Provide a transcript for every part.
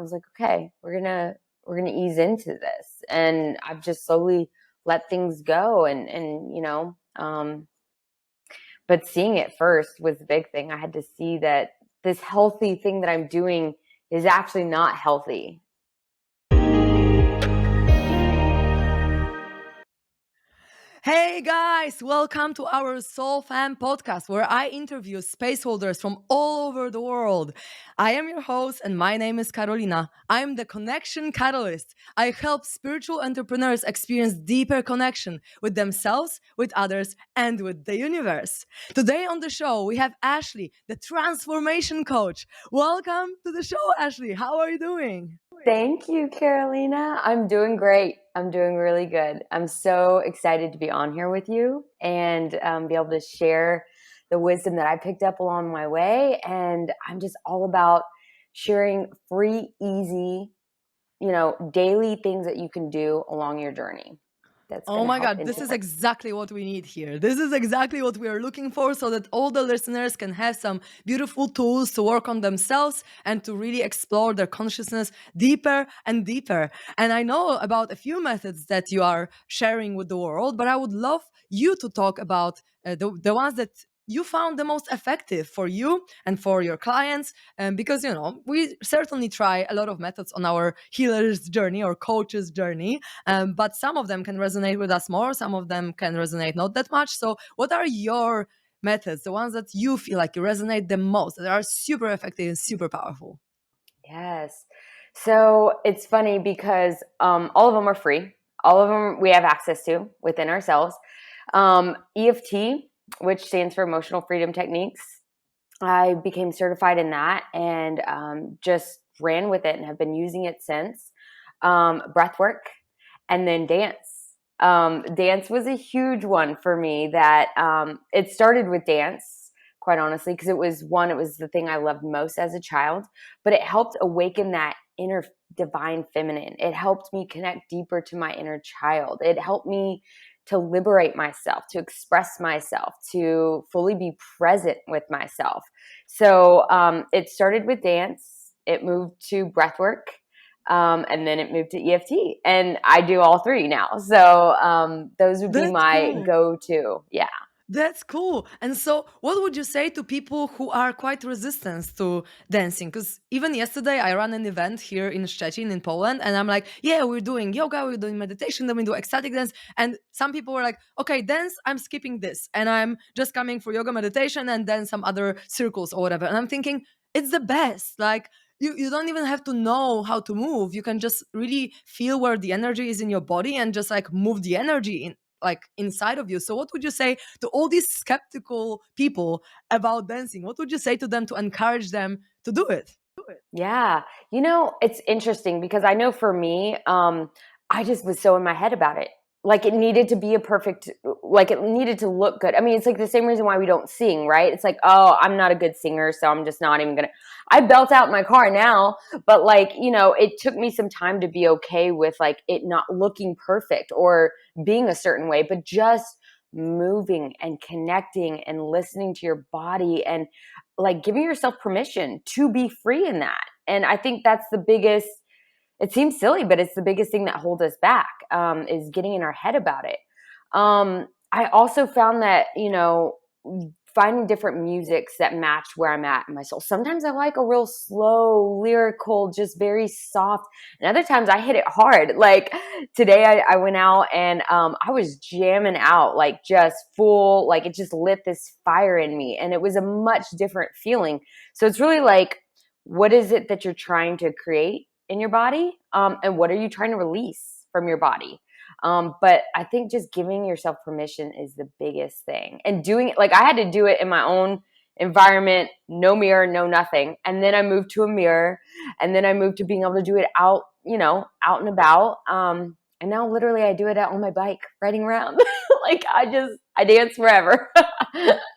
was like, okay, we're gonna ease into this. And I've just slowly let things go and but seeing it first was the big thing. I had to see that this healthy thing that I'm doing is actually not healthy. Hey guys, welcome to our SoulFam Podcast, where I interview space holders from all over the world. I am your host, and my name is Karolina. I am the connection catalyst. I help spiritual entrepreneurs experience deeper connection with themselves, with others, and with the universe. Today on the show, we have Ashley, the transformation coach. Welcome to the show, Ashley. How are you doing? Thank you, Karolina. I'm doing great. I'm doing really good. I'm so excited to be on here with you and be able to share the wisdom that I picked up along my way. And I'm just all about sharing free, easy, daily things that you can do along your journey. That's going Oh to my help God, this is integrate. exactly what we need here. This is exactly what we are looking for so that all the listeners can have some beautiful tools to work on themselves and to really explore their consciousness deeper and deeper. And I know about a few methods that you are sharing with the world, but I would love you to talk about the ones that you found the most effective for you and for your clients. Because, we certainly try a lot of methods on our healer's journey or coach's journey. But some of them can resonate with us more, some of them can resonate not that much. So what are your methods, the ones that you feel like resonate the most, that are super effective and super powerful? Yes. So it's funny because all of them are free. All of them we have access to within ourselves. EFT, which stands for Emotional Freedom Techniques, I became certified in that and just ran with it and have been using it since. Breathwork, and then dance. Dance was a huge one for me. That it started with dance, quite honestly, because it was the thing I loved most as a child. But it helped awaken that inner divine feminine. It helped me connect deeper to my inner child. It helped me to liberate myself, to express myself, to fully be present with myself. So it started with dance. It moved to breathwork. And then it moved to EFT, and I do all three now. So those would be That's my cool. go-to. Yeah. That's cool. And so, what would you say to people who are quite resistant to dancing? Because even yesterday, I ran an event here in Szczecin, in Poland, and I'm like, yeah, we're doing yoga, we're doing meditation, then we do ecstatic dance. And some people were like, okay, dance, I'm skipping this. And I'm just coming for yoga, meditation, and then some other circles or whatever. And I'm thinking, it's the best. Like, you don't even have to know how to move. You can just really feel where the energy is in your body and just like move the energy in, like inside of you. So what would you say to all these skeptical people about dancing? What would you say to them to encourage them to do it? Yeah. It's interesting because I know for me, I just was so in my head about it. Like it needed to be like it needed to look good. I mean, it's like the same reason why we don't sing, right? It's like, oh, I'm not a good singer, so I'm just not even I belt out in my car now, but like, it took me some time to be okay with like it not looking perfect or being a certain way, but just moving and connecting and listening to your body and like giving yourself permission to be free in that. And I think that's the biggest, it seems silly, but it's the biggest thing that holds us back, is getting in our head about it. I also found that, finding different musics that match where I'm at in my soul. Sometimes I like a real slow, lyrical, just very soft. And other times I hit it hard. Like today I went out and I was jamming out, like just full, like it just lit this fire in me. And it was a much different feeling. So it's really like, what is it that you're trying to create in your body? And what are you trying to release from your body? But I think just giving yourself permission is the biggest thing. And doing it, like I had to do it in my own environment, no mirror, no nothing. And then I moved to a mirror, and then I moved to being able to do it out, out and about. And now literally I do it out on my bike, riding around. Like I dance wherever.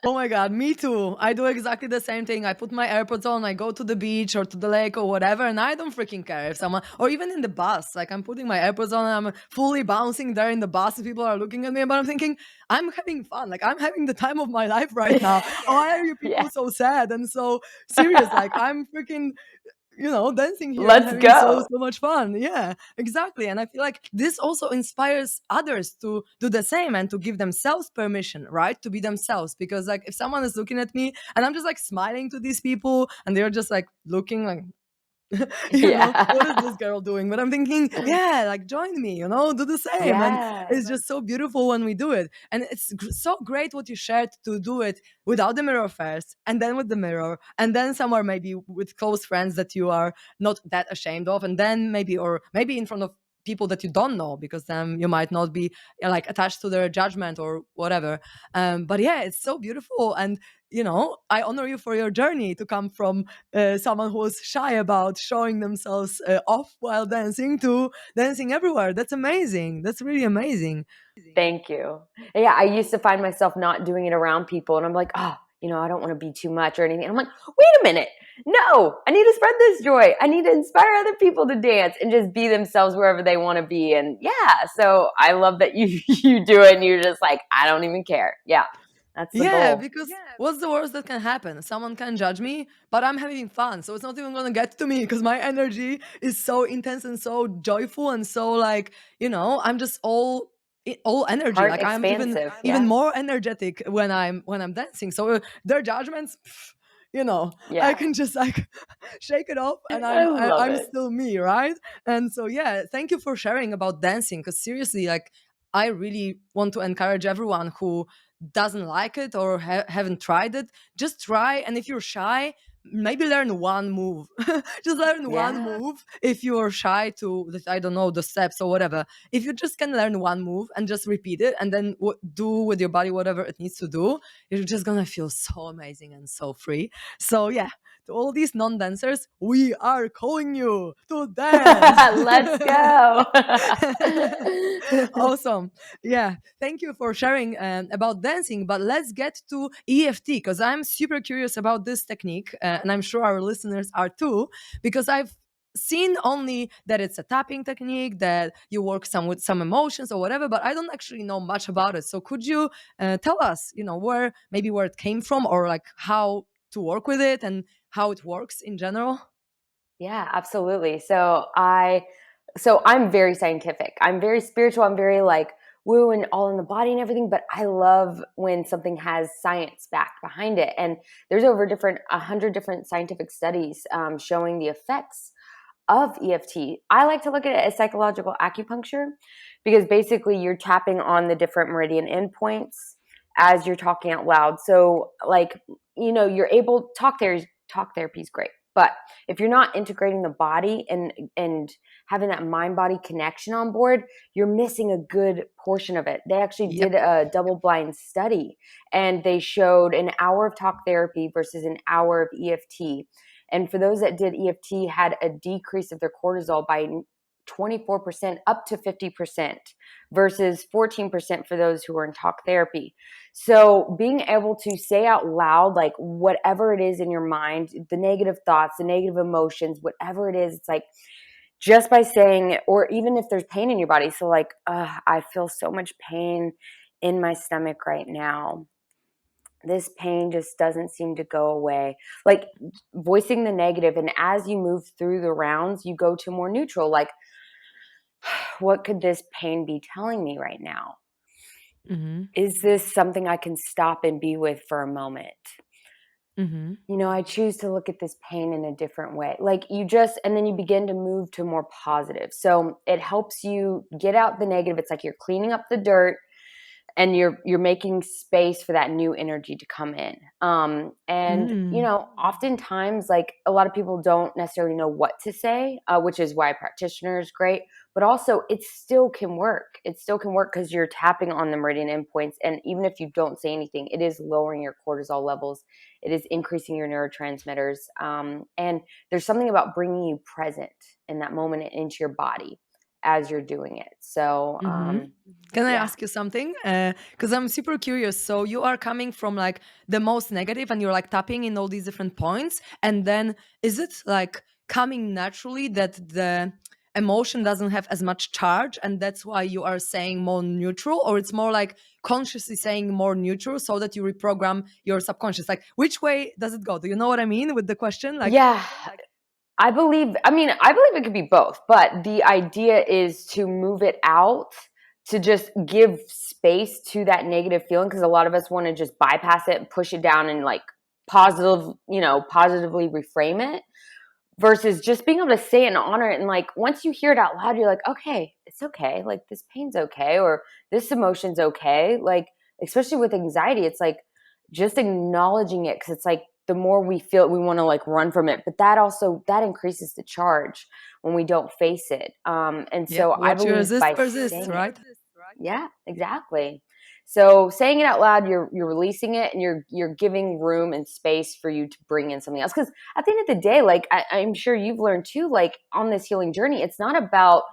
Oh my God, me too. I do exactly the same thing. I put my AirPods on, I go to the beach or to the lake or whatever, and I don't freaking care if someone, or even in the bus, like I'm putting my AirPods on and I'm fully bouncing there in the bus. People are looking at me, but I'm thinking, I'm having fun. Like I'm having the time of my life right now. Why are you Yeah. people so sad and so serious? Like I'm freaking dancing here and Let's having so go. much fun. Yeah, exactly. And I feel like this also inspires others to do the same and to give themselves permission, right, to be themselves. Because like if someone is looking at me and I'm just like smiling to these people and they're just like looking like, what is Yeah. this girl doing? But I'm thinking, yeah, like join me, do the same. And Yes. it's just so beautiful when we do it. And it's so great what you shared, to do it without the mirror first, and then with the mirror, and then somewhere maybe with close friends that you are not that ashamed of, and then maybe in front of people that you don't know, because then you might not be like attached to their judgment or whatever. But yeah, it's so beautiful. And I honor you for your journey to come from someone who was shy about showing themselves off while dancing to dancing everywhere. That's amazing. That's really amazing. Thank you. Yeah, I used to find myself not doing it around people, and I'm like, oh, I don't want to be too much or anything. And I'm like, wait a minute. No, I need to spread this joy. I need to inspire other people to dance and just be themselves wherever they want to be. And yeah, so I love that you you do it and you're just like, I don't even care. Yeah, that's the Yeah, goal. because what's the worst that can happen? Someone can judge me, but I'm having fun. So it's not even going to get to me because my energy is so intense and so joyful and so like, I'm just all energy. Heart Like I'm expansive. even Yeah. more energetic when I'm dancing. So their judgments, I Yeah. can just like shake it off, and I love I'm it. still me, right? And so yeah, thank you for sharing about dancing, because seriously, like I really want to encourage everyone who doesn't like it or haven't tried it, just try. And if you're shy, maybe learn one move. Just learn one Yeah. move. If you're shy to I don't know, the steps or whatever, if you just can learn one move and just repeat it, and then do with your body whatever it needs to do, you're just gonna feel so amazing and so free. So yeah, to all these non-dancers, we are calling you to dance. Let's go. Awesome. Yeah, thank you for sharing about dancing. But let's get to EFT, because I'm super curious about this technique, and I'm sure our listeners are too, because I've seen only that it's a tapping technique, that you work some with some emotions or whatever, but I don't actually know much about it. So could you tell us, where it came from, or like how to work with it and how it works in general? Yeah, absolutely. So I'm very scientific. I'm very spiritual. I'm very like woo and all in the body and everything, but I love when something has science backed behind it. And there's over 100 different scientific studies showing the effects of EFT. I like to look at it as psychological acupuncture because basically you're tapping on the different meridian endpoints as you're talking out loud. So like, you're able talk therapy is great. But if you're not integrating the body and having that mind body connection on board, you're missing a good portion of it. They actually Yep. did a double blind study and they showed an hour of talk therapy versus an hour of EFT. And for those that did EFT, had a decrease of their cortisol by 24% up to 50% versus 14% for those who were in talk therapy. So being able to say out loud, like whatever it is in your mind, the negative thoughts, the negative emotions, whatever it is, it's like just by saying, or even if there's pain in your body. So like, I feel so much pain in my stomach right now. This pain just doesn't seem to go away. Like voicing the negative, and as you move through the rounds, you go to more neutral. Like, what could this pain be telling me right now? Mm-hmm. Is this something I can stop and be with for a moment? Mm-hmm. I choose to look at this pain in a different way. Like and then you begin to move to more positive. So it helps you get out the negative. It's like you're cleaning up the dirt and you're making space for that new energy to come in. And Mm. oftentimes, like a lot of people don't necessarily know what to say, which is why a practitioner is great. But also, it still can work. It still can work because you're tapping on the meridian endpoints, and even if you don't say anything, it is lowering your cortisol levels. It is increasing your neurotransmitters, and there's something about bringing you present in that moment into your body as you're doing it. So, Mm-hmm. Can I yeah. ask you something? Because I'm super curious. So you are coming from like the most negative, and you're like tapping in all these different points, and then is it like coming naturally that the emotion doesn't have as much charge, and that's why you are saying more neutral, or it's more like consciously saying more neutral so that you reprogram your subconscious? Like which way does it go? Do you know what I mean with the question? Like Yeah. I believe it could be both, but the idea is to move it out, to just give space to that negative feeling, because a lot of us want to just bypass it and push it down and like positively reframe it, versus just being able to say it and honor it. And like, once you hear it out loud, you're like, okay, it's okay. Like, this pain's okay, or this emotion's okay. Like, especially with anxiety, it's like just acknowledging it. Cause it's like, the more we feel it, we want to like run from it. But that increases the charge when we don't face it. And Yeah, so I what you believe resist by persists, saying it, right? yeah, exactly. So saying it out loud, you're releasing it, and you're giving room and space for you to bring in something else. Because at the end of the day, like I'm sure you've learned too, like on this healing journey, it's not about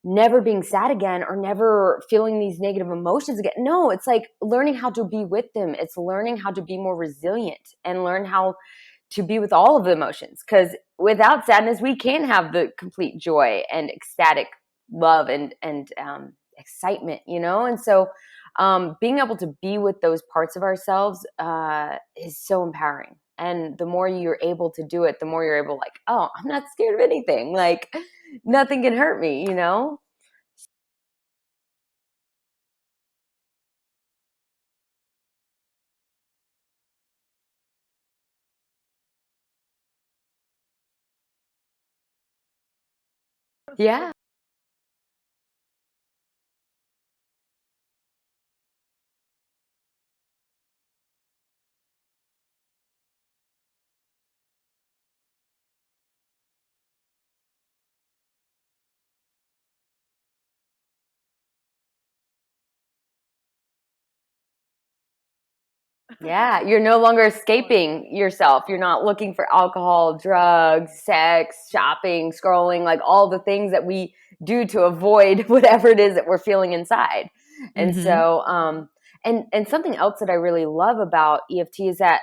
never being sad again or never feeling these negative emotions again. No, it's like learning how to be with them. It's learning how to be more resilient and learn how to be with all of the emotions. Because without sadness, we can't have the complete joy and ecstatic love and excitement, you know? And so being able to be with those parts of ourselves is so empowering. And the more you're able to do it, the more you're able, like, oh, I'm not scared of anything. Like, nothing can hurt me, you know? Yeah. Yeah, you're no longer escaping yourself. You're not looking for alcohol, drugs, sex, shopping, scrolling, like all the things that we do to avoid whatever it is that we're feeling inside. And Mm-hmm. so, and something else that I really love about EFT is that,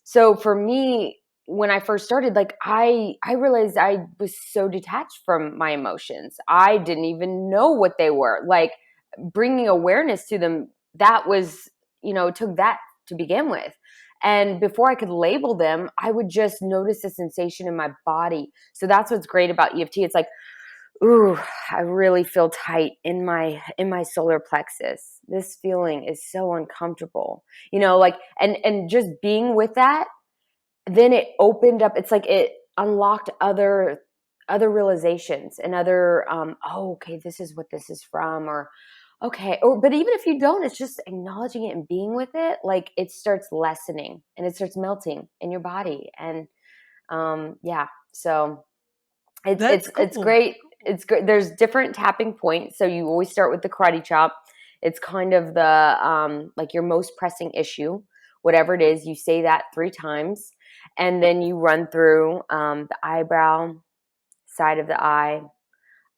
so for me, when I first started, like I realized I was so detached from my emotions. I didn't even know what they were. Like, bringing awareness to them, that was, it took that to begin with. And before I could label them, I would just notice the sensation in my body. So that's what's great about EFT. It's like, ooh, I really feel tight in my solar plexus. This feeling is so uncomfortable. Like, and just being with that, then it opened up, it's like it unlocked other realizations and other oh, okay, this is what this is from, or okay, or but even if you don't, it's just acknowledging it and being with it, like it starts lessening and it starts melting in your body. And yeah, so it's That's it's it's cool. great. It's great. There's different tapping points, so you always start with the karate chop. It's kind of the like your most pressing issue, whatever it is. You say that 3 times, and then you run through the eyebrow, side of the eye,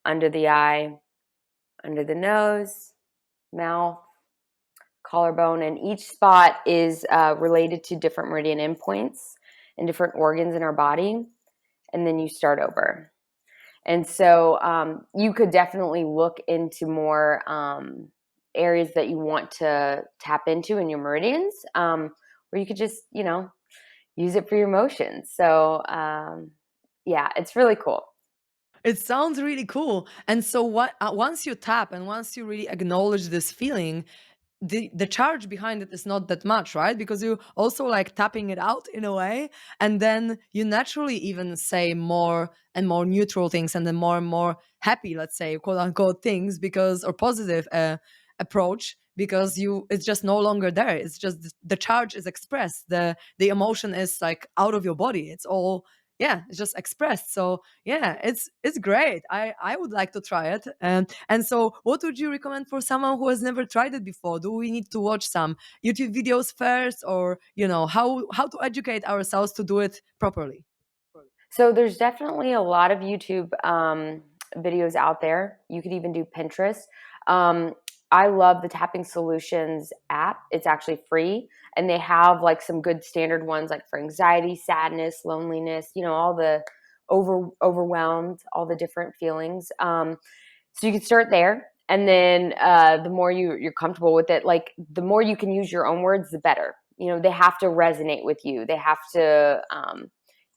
under the nose, mouth, collarbone, and each spot is related to different meridian endpoints and different organs in our body. And then you start over. And so you could definitely look into more areas that you want to tap into in your meridians, or you could just, use it for your emotions. So yeah, it's really cool. It sounds really cool. And so what once you tap and once you really acknowledge this feeling, the charge behind it is not that much, right? Because you also like tapping it out in a way, and then you naturally even say more and more neutral things, and then more and more happy, let's say, quote unquote, things, because or positive approach, because you it's just no longer there. It's just the charge is expressed, the emotion is like out of your body. It's all, yeah, it's just expressed. So yeah, it's great. I would like to try it. And so what would you recommend for someone who has never tried it before? Do we need to watch some YouTube videos first, or how to educate ourselves to do it properly? So there's definitely a lot of YouTube videos out there. You could even do Pinterest. Um, I love the Tapping Solutions app. It's actually free, and they have like some good standard ones, like for anxiety, sadness, loneliness. All the overwhelmed, all the different feelings. So you can start there, and then the more you're comfortable with it, like the more you can use your own words, the better. They have to resonate with you. They have to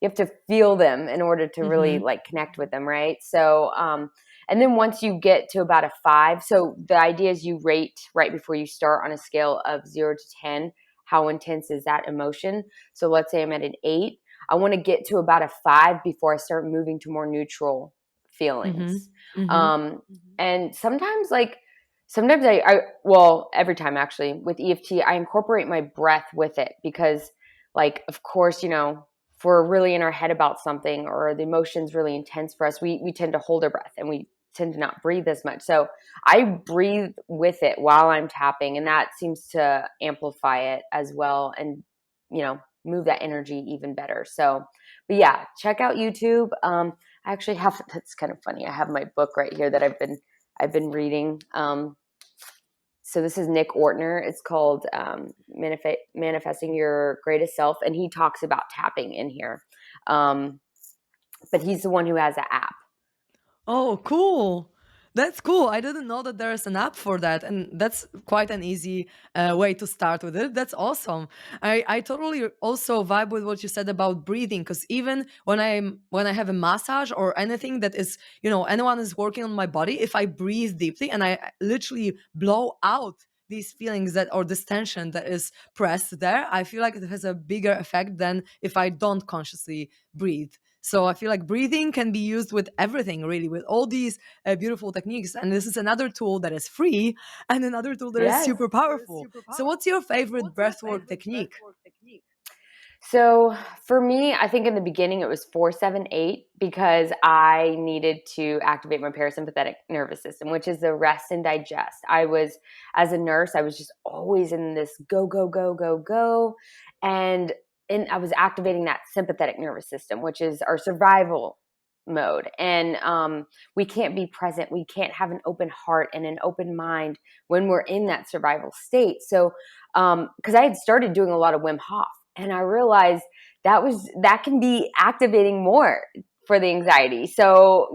you have to feel them in order to really like connect with them, right? So and then once you get to about a 5, so the idea is you rate right before you start on a scale of 0 to 10, how intense is that emotion? So let's say I'm at an 8. I want to get to about a 5 before I start moving to more neutral feelings. And sometimes well, every time actually with EFT, I incorporate my breath with it because like, of course, if we're really in our head about something or the emotion's really intense for us, we tend to hold our breath and we tend to not breathe as much. So I breathe with it while I'm tapping, and that seems to amplify it as well and, move that energy even better. So, but yeah, check out YouTube. I actually have, that's kind of funny. I have my book right here that I've been reading. So this is Nick Ortner. It's called Manifesting Your Greatest Self. And he talks about tapping in here. But he's the one who has an app. Oh, cool. That's cool. I didn't know that there's an app for that. And that's quite an easy way to start with it. That's awesome. I totally also vibe with what you said about breathing, because even when I have a massage or anything that is, anyone is working on my body, if I breathe deeply and I literally blow out these feelings that or this tension that is pressed there, I feel like it has a bigger effect than if I don't consciously breathe. So I feel like breathing can be used with everything, really, with all these beautiful techniques. And this is another tool that is free and another tool that is Yes. super powerful. So what's your favorite breathwork technique? So for me, I think in the beginning it was 4-7-8 because I needed to activate my parasympathetic nervous system, which is the rest and digest. As a nurse, I was just always in this go, go, go, go, go. And I was activating that sympathetic nervous system, which is our survival mode. And we can't be present. We can't have an open heart and an open mind when we're in that survival state. So, because I had started doing a lot of Wim Hof, and I realized that can be activating more for the anxiety. So,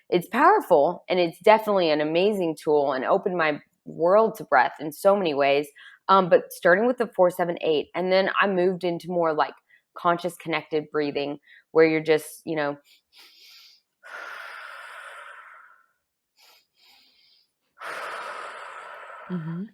it's powerful, and it's definitely an amazing tool and opened my world to breath in so many ways. But starting with the 4-7-8, and then I moved into more like conscious connected breathing where you're just, and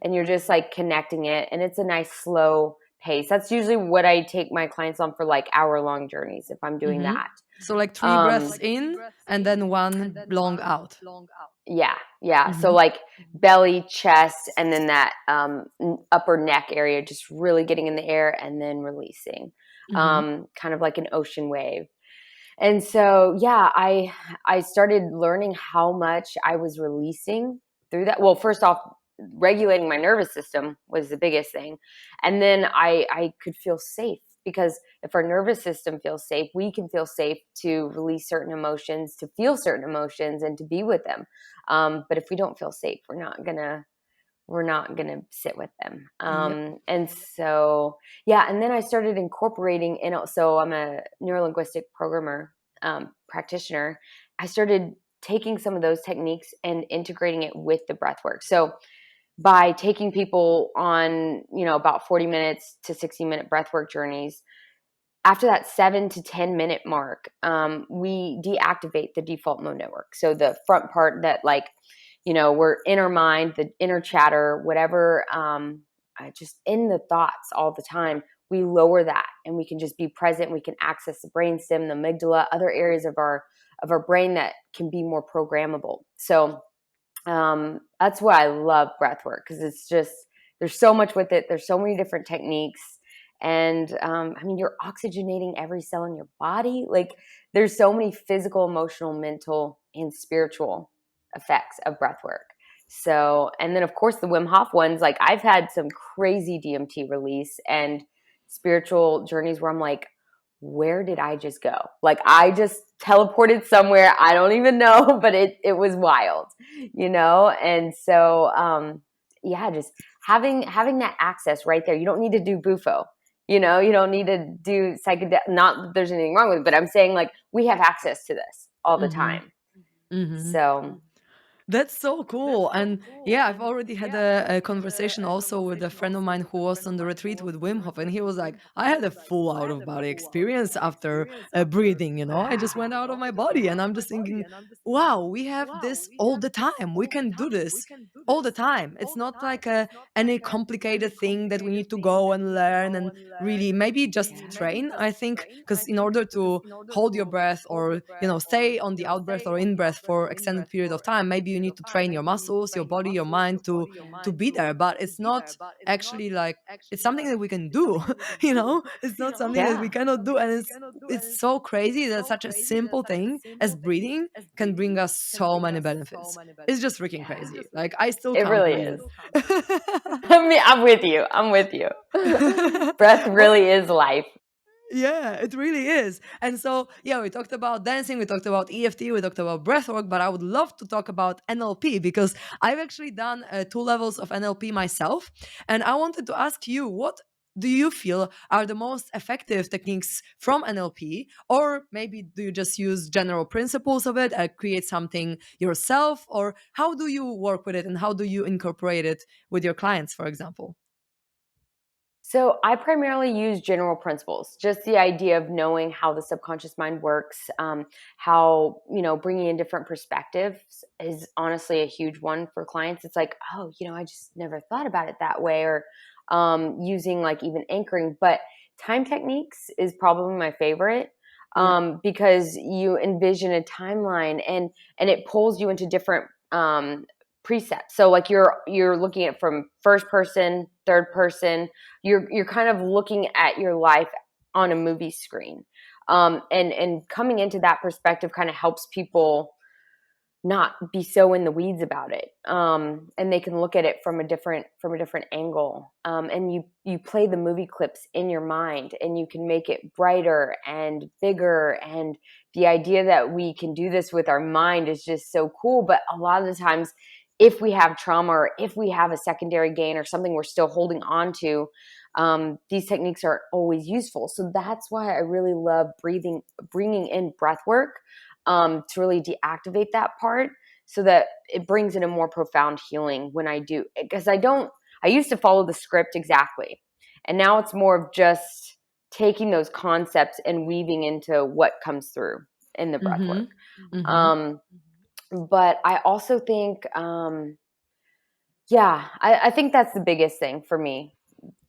you're just like connecting it, and it's a nice slow pace. That's usually what I take my clients on for like hour-long journeys if I'm doing that. So like 3 breaths in and then 1 long out. Yeah. So like belly, chest, and then that upper neck area, just really getting in the air and then releasing, kind of like an ocean wave. And so, yeah, I started learning how much I was releasing through that. Well, first off, regulating my nervous system was the biggest thing. And then I could feel safe, because if our nervous system feels safe, we can feel safe to release certain emotions, to feel certain emotions, and to be with them. But if we don't feel safe, we're not gonna sit with them. And so, yeah. And then I started incorporating so I'm a neurolinguistic programmer, practitioner. I started taking some of those techniques and integrating it with the breath work. So by taking people on, about 40 minutes to 60-minute breathwork journeys, after that 7 to 10 minute mark, we deactivate the default mode network. So the front part that we're in our mind, the inner chatter, whatever, just in the thoughts all the time, we lower that and we can just be present. We can access the brainstem, the amygdala, other areas of our brain that can be more programmable. So that's why I love breath work, because it's just, there's so much with it. There's so many different techniques. And you're oxygenating every cell in your body. Like, there's so many physical, emotional, mental, and spiritual effects of breath work. So, and then of course the Wim Hof ones, like I've had some crazy DMT release and spiritual journeys where I'm like, where did I just go? Like, I just teleported somewhere. I don't even know, but it was wild, And so, yeah, just having that access right there. You don't need to do Bufo. You don't need to do psychedelic. Not that there's anything wrong with it, but I'm saying, like, we have access to this all the time. So That's so cool. And yeah, I've already had a conversation also with a friend of mine who was on the retreat with Wim Hof. And he was like, I had a full out of body experience after breathing, I just went out of my body. And I'm just thinking, wow, we have this all the time. We can do this all the time. It's not like any complicated thing that we need to go and learn and really maybe just Yeah. train, I think, because in order to hold your breath or stay on the out breath or in breath for extended period of time, maybe you need to train your muscles, your body, your mind to be there. But it's not actually like it's something that we can do. It's not something that we Yeah. cannot do. And it's so crazy that such a simple thing as breathing can bring us so many benefits. It's just freaking Yeah. crazy. Like I still It can't really breathe. is. I mean, I'm with you. I'm with you. Breath What? really is life. Yeah, it really is. And so, yeah, we talked about dancing, we talked about EFT, we talked about breathwork, but I would love to talk about NLP because I've actually done 2 levels of NLP myself. And I wanted to ask you, what do you feel are the most effective techniques from NLP? Or maybe do you just use general principles of it, create something yourself? Or how do you work with it and how do you incorporate it with your clients, for example? So I primarily use general principles, just the idea of knowing how the subconscious mind works, how, bringing in different perspectives is honestly a huge one for clients. It's like, oh, I just never thought about it that way, or using like even anchoring. But time techniques is probably my favorite, Yeah. because you envision a timeline, and it pulls you into different precepts. So like you're looking at from first person, third person. You're kind of looking at your life on a movie screen, and coming into that perspective kind of helps people not be so in the weeds about it, and they can look at it from a different angle, and you play the movie clips in your mind, and you can make it brighter and bigger. And the idea that we can do this with our mind is just so cool. But a lot of the times, if we have trauma, or if we have a secondary gain or something we're still holding on to, these techniques aren't always useful. So that's why I really love bringing in breath work, to really deactivate that part, so that it brings in a more profound healing when I do. Because I used to follow the script exactly. And now it's more of just taking those concepts and weaving into what comes through in the breath Mm-hmm. work. Mm-hmm. Um, but I also think, yeah, I think that's the biggest thing for me.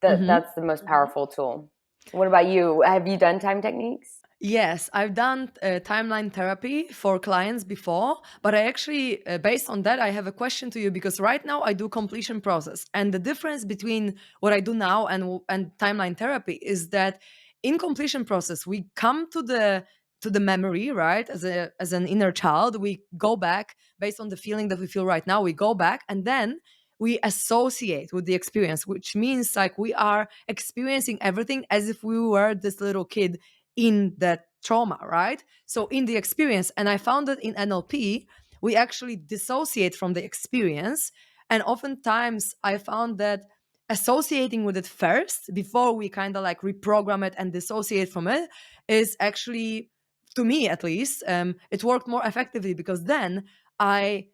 Mm-hmm. That's the most powerful tool. What about you? Have you done time techniques? Yes, I've done timeline therapy for clients before, but I actually, based on that, I have a question to you because right now I do completion process, and the difference between what I do now and timeline therapy is that in completion process we come to the memory, right? As an inner child, we go back based on the feeling that we feel right now. We go back and then we associate with the experience, which means like we are experiencing everything as if we were this little kid in that trauma, right? So in the experience, and I found that in NLP, we actually dissociate from the experience. And oftentimes I found that associating with it first before we kind of like reprogram it and dissociate from it is actually, to me at least, it worked more effectively because then I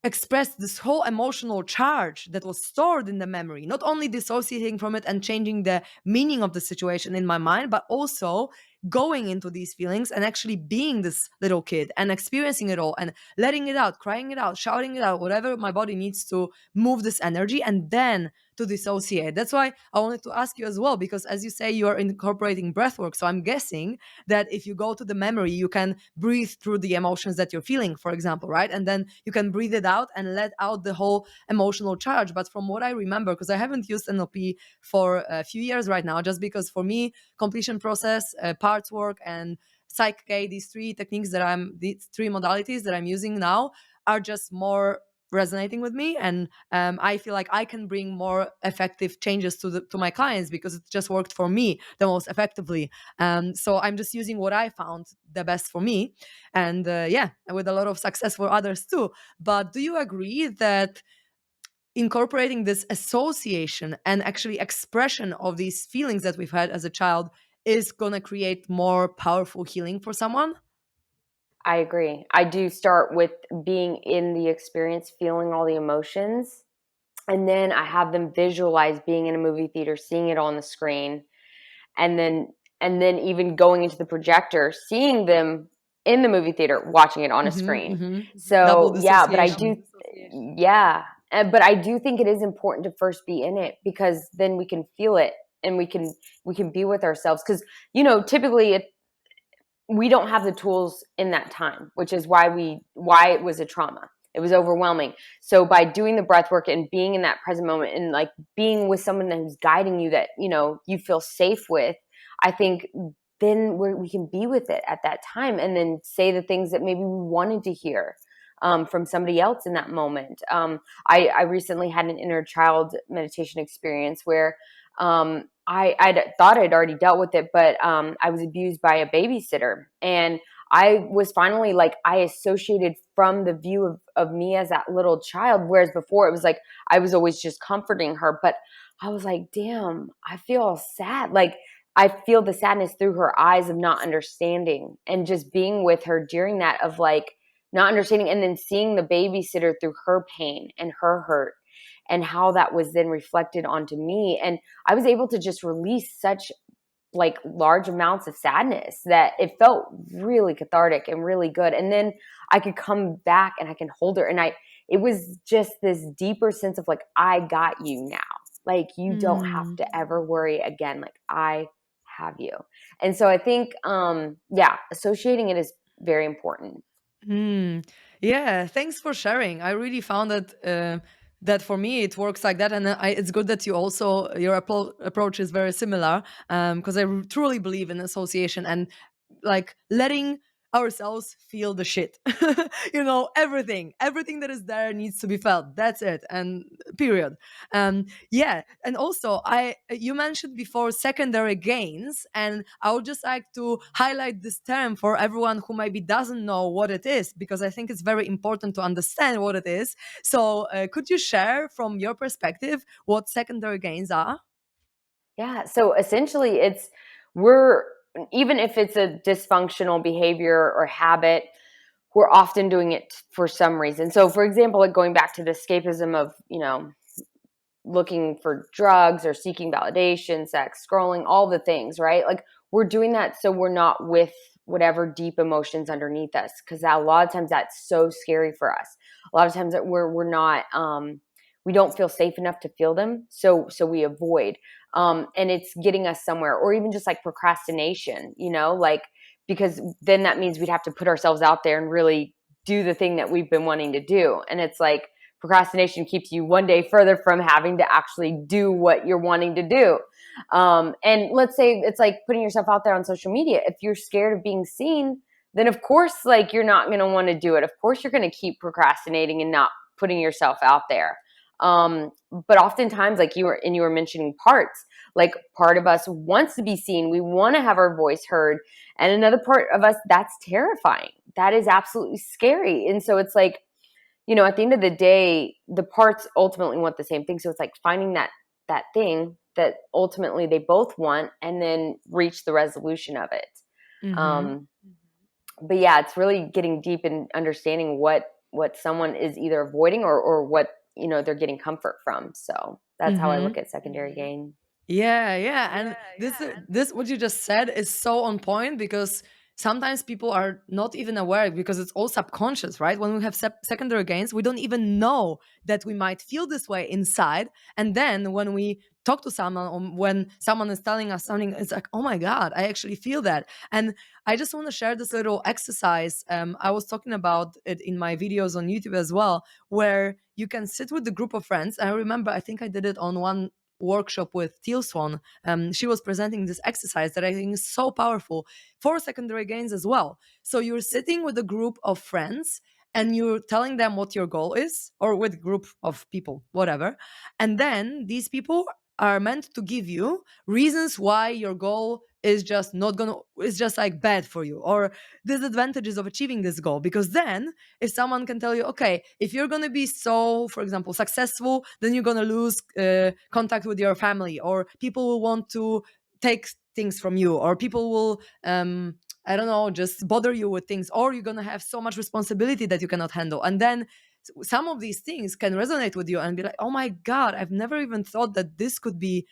expressed this whole emotional charge that was stored in the memory, not only dissociating from it and changing the meaning of the situation in my mind, but also going into these feelings and actually being this little kid and experiencing it all and letting it out, crying it out, shouting it out, whatever my body needs to move this energy and then to dissociate. That's why I wanted to ask you as well, because as you say, you are incorporating breath work. So I'm guessing that if you go to the memory, you can breathe through the emotions that you're feeling, for example, right? And then you can breathe it out and let out the whole emotional charge. But from what I remember, because I haven't used NLP for a few years right now, just because for me, completion process, parts work, and Psych K, these 3 modalities that I'm using now are just more resonating with me, and I feel like I can bring more effective changes to my clients because it just worked for me the most effectively. So I'm just using what I found the best for me, and yeah, with a lot of success for others too. But do you agree that incorporating this association and actually expression of these feelings that we've had as a child is going to create more powerful healing for someone? I agree. I do start with being in the experience, feeling all the emotions, and then I have them visualize being in a movie theater, seeing it on the screen, and then even going into the projector, seeing them in the movie theater, watching it on a screen. Double So, yeah, but I dissociation. do yeah, but I do think it is important to first be in it, because then we can feel it, and we can be with ourselves, because typically we don't have the tools in that time, which is why it was a trauma. It was overwhelming. So by doing the breath work and being in that present moment, and like being with someone who's guiding you, that you feel safe with, I think then we can be with it at that time, and then say the things that maybe we wanted to hear from somebody else in that moment. I recently had an inner child meditation experience where I thought I'd already dealt with it, but I was abused by a babysitter. And I was finally like, I associated from the view of me as that little child. Whereas before it was like, I was always just comforting her. But I was like, damn, I feel sad. Like, I feel the sadness through her eyes of not understanding, and just being with her during that, of like not understanding, and then seeing the babysitter through her pain and her hurt, and how that was then reflected onto me. And I was able to just release such like large amounts of sadness that it felt really cathartic and really good. And then I could come back and I can hold her. And it was just this deeper sense of like, I got you now. Like, you don't have Mm. to ever worry again. Like, I have you. And so I think, associating it is very important. Mm. Yeah, thanks for sharing. I really found that for me it works like that, and it's good that you also your approach is very similar. Because truly believe in association and like letting ourselves feel the shit. Everything that is there needs to be felt. That's it, and period. Yeah, and also I you mentioned before secondary gains, and I would just like to highlight this term for everyone who maybe doesn't know what it is, because I think it's very important to understand what it is. So could you share from your perspective what secondary gains are? Yeah. So essentially, we're, even if it's a dysfunctional behavior or habit, we're often doing it for some reason. So, for example, like going back to the escapism of, looking for drugs or seeking validation, sex, scrolling, all the things, right? Like, we're doing that so we're not with whatever deep emotions underneath us, because a lot of times that's so scary for us. A lot of times that we're not we don't feel safe enough to feel them, so we avoid. And it's getting us somewhere, or even just like procrastination, like, because then that means we'd have to put ourselves out there and really do the thing that we've been wanting to do. And it's like, procrastination keeps you one day further from having to actually do what you're wanting to do. And let's say it's like putting yourself out there on social media. If you're scared of being seen, then of course, like, you're not going to want to do it. Of course, you're going to keep procrastinating and not putting yourself out there. But oftentimes, like you were mentioning parts, like part of us wants to be seen. We want to have our voice heard. And another part of us, that's terrifying. That is absolutely scary. And so it's like, at the end of the day, the parts ultimately want the same thing. So it's like finding that thing that ultimately they both want, and then reach the resolution of it. Mm-hmm. Um, but yeah, it's really getting deep in understanding what someone is either avoiding, or what they're getting comfort from. So that's how I Mm-hmm. look at secondary gain. Yeah, yeah, and this what you just said is so on point, because sometimes people are not even aware, because it's all subconscious, right? When we have secondary gains, we don't even know that we might feel this way inside, and then when we talk to someone, or when someone is telling us something, it's like, oh my god, I actually feel that. And I just want to share this little exercise. I was talking about it in my videos on YouTube as well, where you can sit with a group of friends. I remember, I think I did it on one workshop with Teal Swan. She was presenting this exercise that I think is so powerful for secondary gains as well. So you're sitting with a group of friends and you're telling them what your goal is, or with a group of people, whatever. And then these people are meant to give you reasons why your goal is just not gonna is just like bad for you, or disadvantages of achieving this goal. Because then if someone can tell you, okay, if you're going to be so, for example, successful, then you're going to lose contact with your family, or people will want to take things from you, or people will I don't know, just bother you with things, or you're gonna have so much responsibility that you cannot handle. And then some of these things can resonate with you and be like, oh my God, I've never even thought that this could be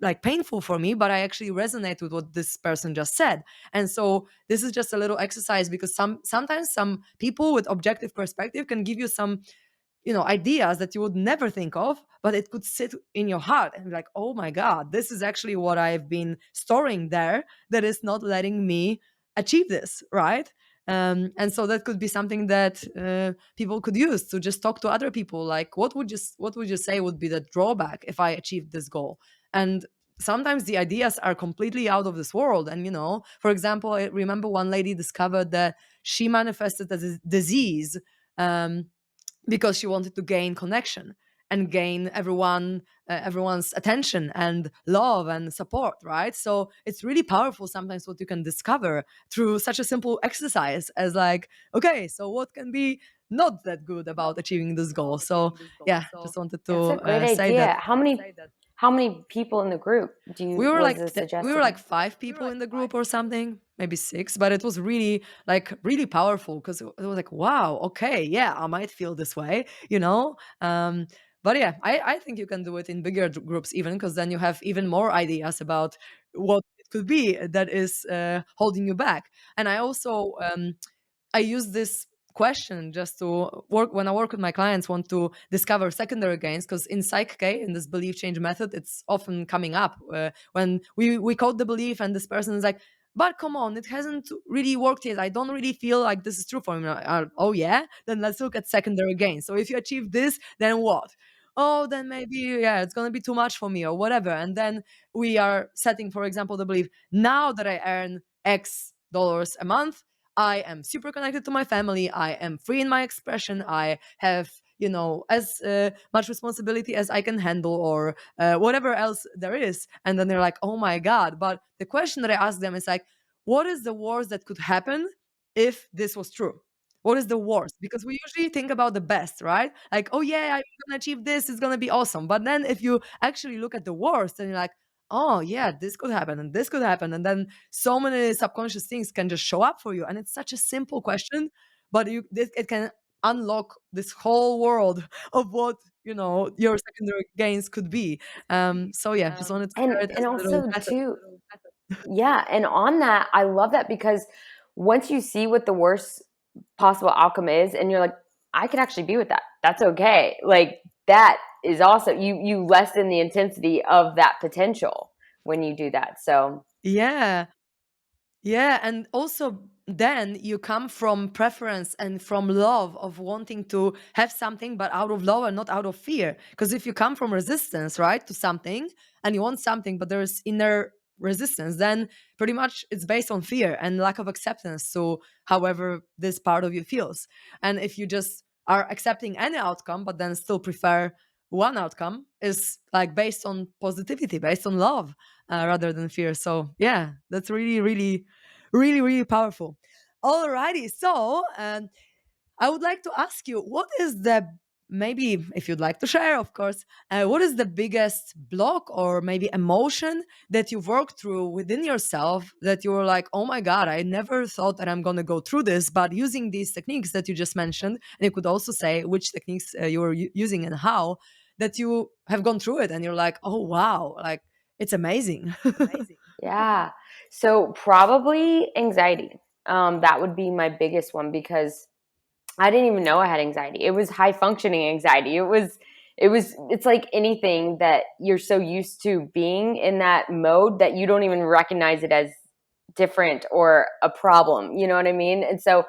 like painful for me, but I actually resonate with what this person just said. And so this is just a little exercise, because sometimes some people with objective perspective can give you some, ideas that you would never think of, but it could sit in your heart and be like, oh my God, this is actually what I've been storing there that is not letting me achieve this, right? And so that could be something that people could use to just talk to other people, like, what would you say would be the drawback if I achieved this goal? And sometimes the ideas are completely out of this world. And for example, I remember one lady discovered that she manifested a disease, um, because she wanted to gain connection and gain everyone's attention and love and support, right? So it's really powerful sometimes what you can discover through such a simple exercise as, like, okay, so what can be not that good about achieving this goal? So yeah, just wanted That's to a great say that idea. How many people in the group was the we were suggested? like five people in the group or something, maybe six, but it was really, like, really powerful, because it was like, wow, okay, yeah, I might feel this way, but yeah, I think you can do it in bigger groups even, because then you have even more ideas about what it could be that is holding you back. And I use this question just to work when I work with my clients, want to discover secondary gains, because in Psych K, in this belief change method, it's often coming up when we code the belief and this person is like, but come on, it hasn't really worked yet. I don't really feel like this is true for me. Oh yeah, then let's look at secondary gains. So if you achieve this, then what? Oh, then maybe, yeah, it's gonna be too much for me or whatever. And then we are setting, for example, the belief, now that I earn X dollars a month, I am super connected to my family. I am free in my expression. I have, as much responsibility as I can handle, or whatever else there is. And then they're like, oh my God. But the question that I ask them is like, what is the worst that could happen if this was true? What is the worst? Because we usually think about the best, right? Like, oh yeah, I'm gonna achieve this, it's gonna be awesome. But then if you actually look at the worst, and you're like, oh yeah, this could happen and this could happen, and then so many subconscious things can just show up for you. And it's such a simple question, but it can unlock this whole world of what your secondary gains could be. So yeah, just wanted to share it as And a little also method. too, yeah, and on that, I love that, because once you see what the worst possible outcome is, and you're like, I can actually be with that. That's okay. Like, that is also, you lessen the intensity of that potential when you do that. So Yeah. Yeah, and also then you come from preference and from love of wanting to have something, but out of love and not out of fear. Because if you come from resistance, right, to something, and you want something, but there's inner resistance, then pretty much it's based on fear and lack of acceptance. So, however, this part of you feels. And if you just are accepting any outcome, but then still prefer one outcome, is like based on positivity, based on love, rather than fear. So, yeah, that's really, really, really, really powerful. Alrighty, so I would like to ask you, what is the, maybe if you'd like to share, of course, what is the biggest block or maybe emotion that you've worked through within yourself that you were like, oh my God, I never thought that I'm going to go through this, but using these techniques that you just mentioned, and you could also say which techniques you were using and how, that you have gone through it and you're like, oh wow, like it's amazing. yeah. So probably anxiety. That would be my biggest one, because I didn't even know I had anxiety. It was high functioning anxiety. It's like anything that you're so used to being in that mode that you don't even recognize it as different or a problem. You know what I mean? And so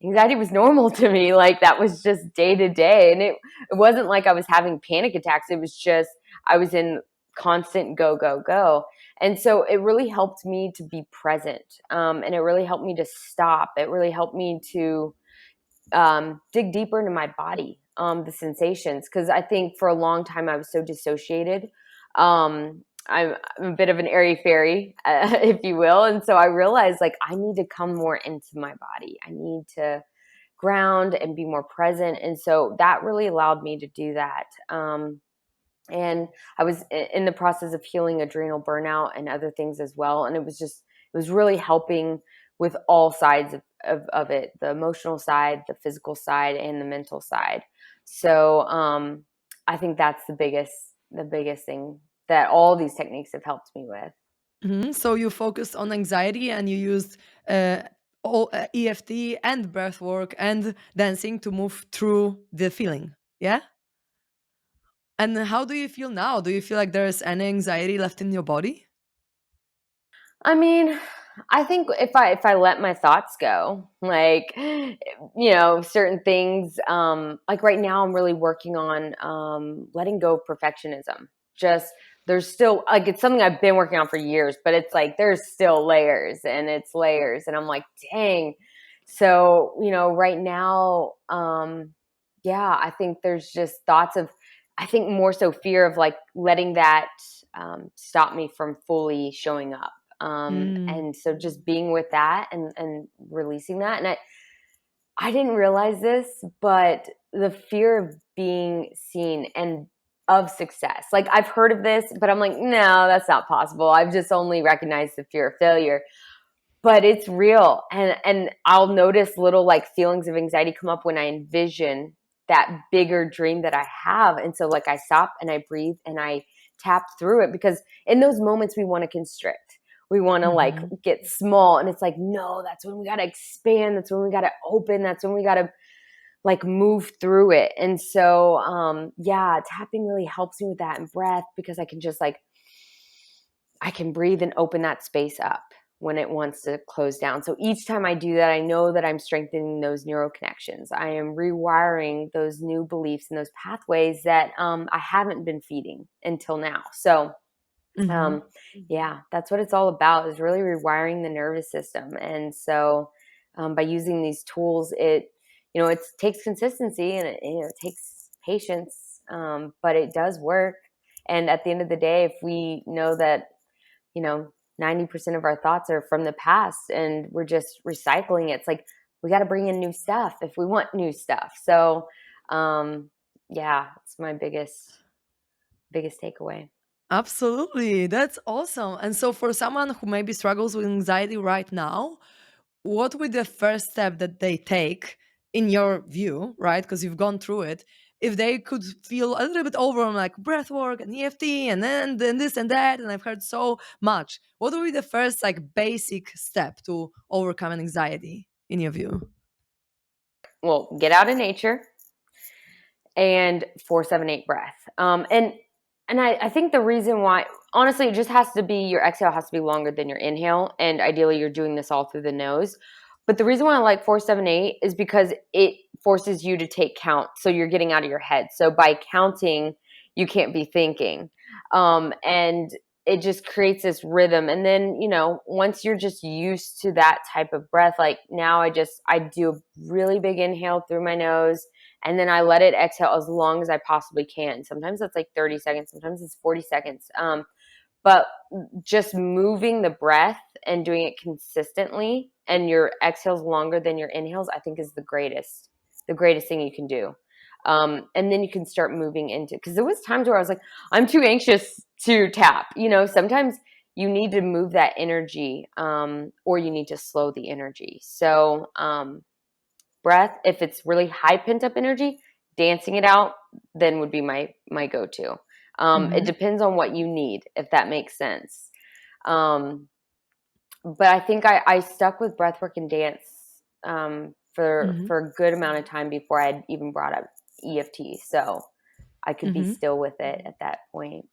anxiety was normal to me. Like, that was just day to day. And it wasn't like I was having panic attacks. It was just, I was in constant go, go, go. And so it really helped me to be present. And it really helped me to stop. It really helped me to dig deeper into my body, the sensations. Because I think for a long time I was so dissociated. I'm a bit of an airy fairy, if you will. And so I realized, like, I need to come more into my body. I need to ground and be more present. And so that really allowed me to do that. And I was in the process of healing adrenal burnout and other things as well. And it was really helping with all sides of it, the emotional side, the physical side, and the mental side. So I think that's the biggest thing that all these techniques have helped me with. So you focused on anxiety and you used uh, EFT and breathwork and dancing to move through the feeling. Yeah. And how do you feel now? Do you feel like there is any anxiety left in your body? I mean, I think if I let my thoughts go, like certain things, like right now I'm really working on letting go of perfectionism. Just there's still like it's something I've been working on for years, but it's like there's still layers and it's layers and I'm like, dang. So, right now, yeah, I think there's just thoughts of I think more so fear of like letting that stop me from fully showing up. Mm. And so just being with that and releasing that. And I didn't realize this, but the fear of being seen and of success. Like I've heard of this, but I'm like, no, that's not possible. I've just only recognized the fear of failure. But it's real. And I'll notice little like feelings of anxiety come up when I envision that bigger dream that I have. And so like I stop and I breathe and I tap through it because in those moments we want to constrict. We want to like Hmm. get small and it's like no, that's when we got to expand, that's when we got to open, that's when we got to like move through it. And so yeah, tapping really helps me with that and breath because I can just like I can breathe and open that space up when it wants to close down. So each time I do that, I know that I'm strengthening those neural connections. I am rewiring those new beliefs and those pathways that I haven't been feeding until now. So Hmm. yeah, that's what it's all about is really rewiring the nervous system. And so by using these tools, it takes consistency and it takes patience, but it does work. And at the end of the day, if we know that you know 90% of our thoughts are from the past and we're just recycling it, it's like we got to bring in new stuff if we want new stuff. So yeah, it's my biggest takeaway. Absolutely. That's awesome. And so, for someone who maybe struggles with anxiety right now, what would the first step that they take, in your view, right? Because you've gone through it, if they could feel a little bit overwhelmed, like breath work and EFT and then this and that, and I've heard so much, what would be the first, like, basic step to overcome an anxiety, in your view? Well, get out in nature and 4-7-8 breath. And I think the reason why, honestly, it just has to be your exhale has to be longer than your inhale, and ideally you're doing this all through the nose. But the reason why I like 4-7-8 is because it forces you to take count, so you're getting out of your head. So by counting, you can't be thinking, and it just creates this rhythm. And then once you're just used to that type of breath, like now I do a really big inhale through my nose and then I let it exhale as long as I possibly can. Sometimes it's like 30 seconds, sometimes it's 40 seconds. But just moving the breath and doing it consistently and your exhales longer than your inhales, I think is the greatest thing you can do. And then you can start moving into, because there was times where I was like, I'm too anxious to tap. Sometimes you need to move that energy, or you need to slow the energy. So, breath, if it's really high pent up energy, dancing it out then would be my go-to. It Hmm. depends on what you need, if that makes sense. um, but I think I stuck with breathwork and dance for a good amount of time before I'd even brought up EFT, so I could be Hmm. still with it at that point.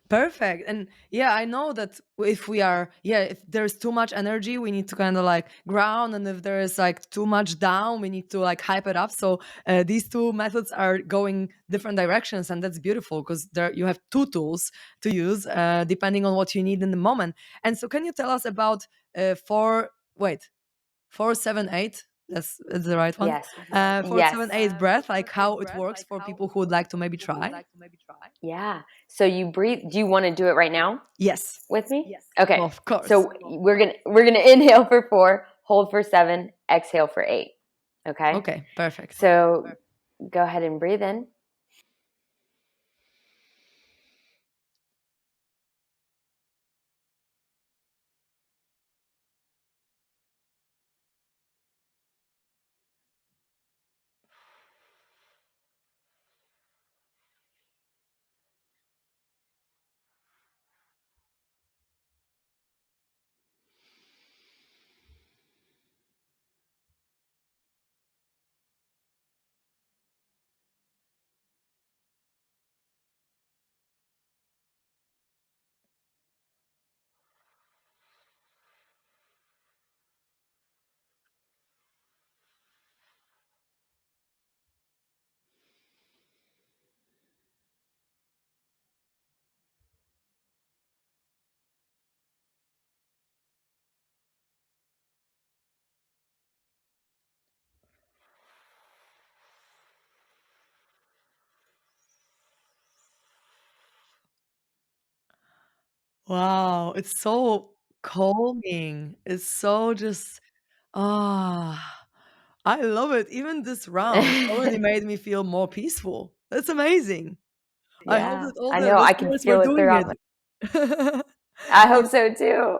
Perfect. And yeah, I know that if we are, yeah, if there's too much energy, we need to kind of like ground. And if there is like too much down, we need to like hype it up. So these two methods are going different directions. And that's beautiful because there you have two tools to use depending on what you need in the moment. And so, can you tell us about wait, 478? That's the right one. Yes. Four, Yes. seven, eight breath, like how it works for people who would like to maybe try. Yeah. So you breathe. Do you want to do it right now Yes, with me? Okay. of course. So we're gonna inhale for 4, hold for 7, exhale for 8. Okay. Okay, perfect. So go ahead and breathe in. Wow, it's so calming. It's so just I love it. Even this round already made me feel more peaceful. That's amazing. I hope Yeah, that all I the know, I can listeners were feel it doing throughout my it. I hope And so too.